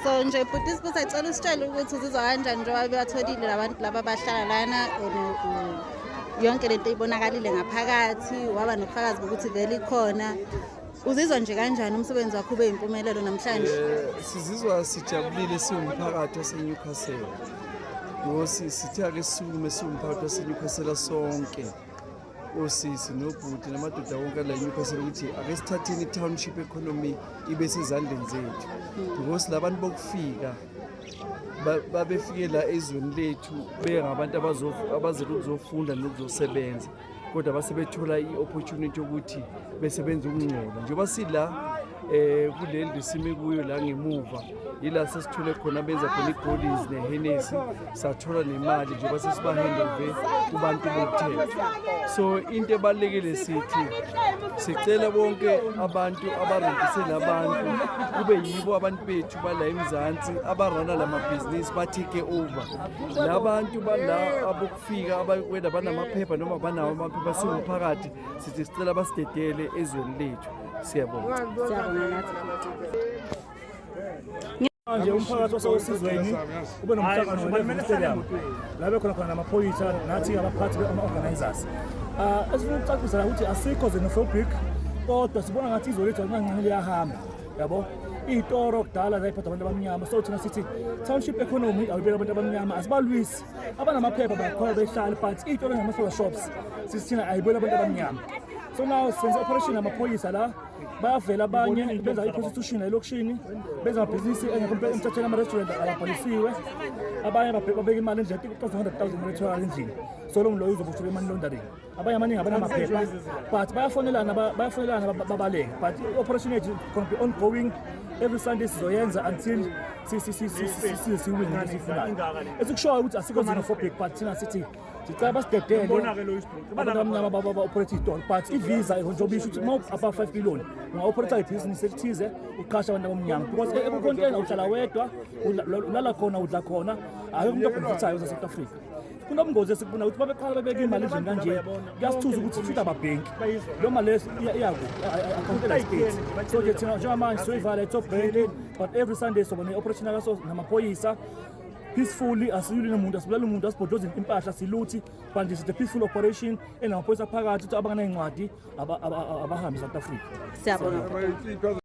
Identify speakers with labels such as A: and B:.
A: So nje bhuti Sipho sicela usitshele ukuthi uzizwa kanjani njengoba bebatholile labantu laba abahlala lana yonke lento ibonakalile ngaphakathi waba nokufakazi bokuthi vele ikhona. Uzizwa nje kanjani umsebenzi wakho ube impumelelo namhlanje?
B: Sizizwa sijabulile siwumphakathi waseNewcastle. Ngosi sithe ake sisukume siwumphakathi waseNewcastle sonke. Osisi nobhuti namadoda wonke la eNewcastle ukuthi ake sithatheni i-township economy ibe sezandleni zethu. Ngosi labantu bokufika babefike la ezweni lethu bengabantu abazele ukuzofunda nokuzosebenza. Kodwa basebethola i-opportunity ukuthi besebenze ukungcola. Njengoba sila kuleli ndisime kuyo la ngemuva ila sesithole khona benza khona i-Goldings ne-Hennessy sathola nemali njengoba sesibahandove kubantu bokuthenga. So into ebalulekile sithi sicela bonke abantu abarendisela abantu kube yibo abantu bethu bala eMzansi abarana lamabhizinisi ba-take over. Labantu bala abokufika abakwenda banamaphepha noma banawo amaphepha siwumphakathi sithi sicela basidedele ezweni lethu. Siyabonga.
C: Manje umphakathi wasesizweni ube nomhlangano weStadium la bekhona namaphoyisa nathi abaphathi be-organizers. Esifuna ukucacisa ukuthi asikho xenophobic kodwa sibona ngathi izwe lethu kancane liyahamba yabo. Iy'toro kudala zayiphatha abantu abamnyama so thina sithi township economy awubeka abantu abamnyama asibalwisi abanamaphepha bakhona behlala but iy'toro ngama-flower shops sithi thina ayibeli abantu abamnyama. So now senze operation amaphoyisa la bayavela abanye benza i-prostitution elokishini benza amabhizinisi engekho emthethweni ama-restaurant ababhalisiwe abanye babeka imali endlini 100,000 electoral endlini so lo mloyo uzobuthula imali laundering abanye amaningi abanamaphepha but bayafonelana babaleke but i-operation yethu gonna be ongoing every Sunday sizoyenza until siwin into sifunayo. Esikushoyo ukuthi asikho xenophobic but thina sithi sicela basidedele abantu abamnyama ba-operate iy'tolo but ivisa njengoba isho ukuthi uma above 5 million unga-operate ibhizinisi elithize uqasha abantu abamnyama because ekukontena uhlala wedwa ulala khona udla khona akekho umuntu obhenefithayo za-South Africa. Kunobungozi esikubona ukuthi babeqala bebeka imali endlini kanje kuyasithuza ukuthi futhi ababhenki leyo mali leyo iyakho-accountela i-state. So nje thina njengamanje sizoyivala i-top bank but every Sunday soba ne-operation akaso namaphoyisa peacefully asiyuli nomuntu asibulali umuntu asibhodloze impahla siluthi but nje sithi peaceful operation enamaphoyisa phakathi ukuthi abanganey'ncwadi abahambi South Africa.
A: Siyabonga.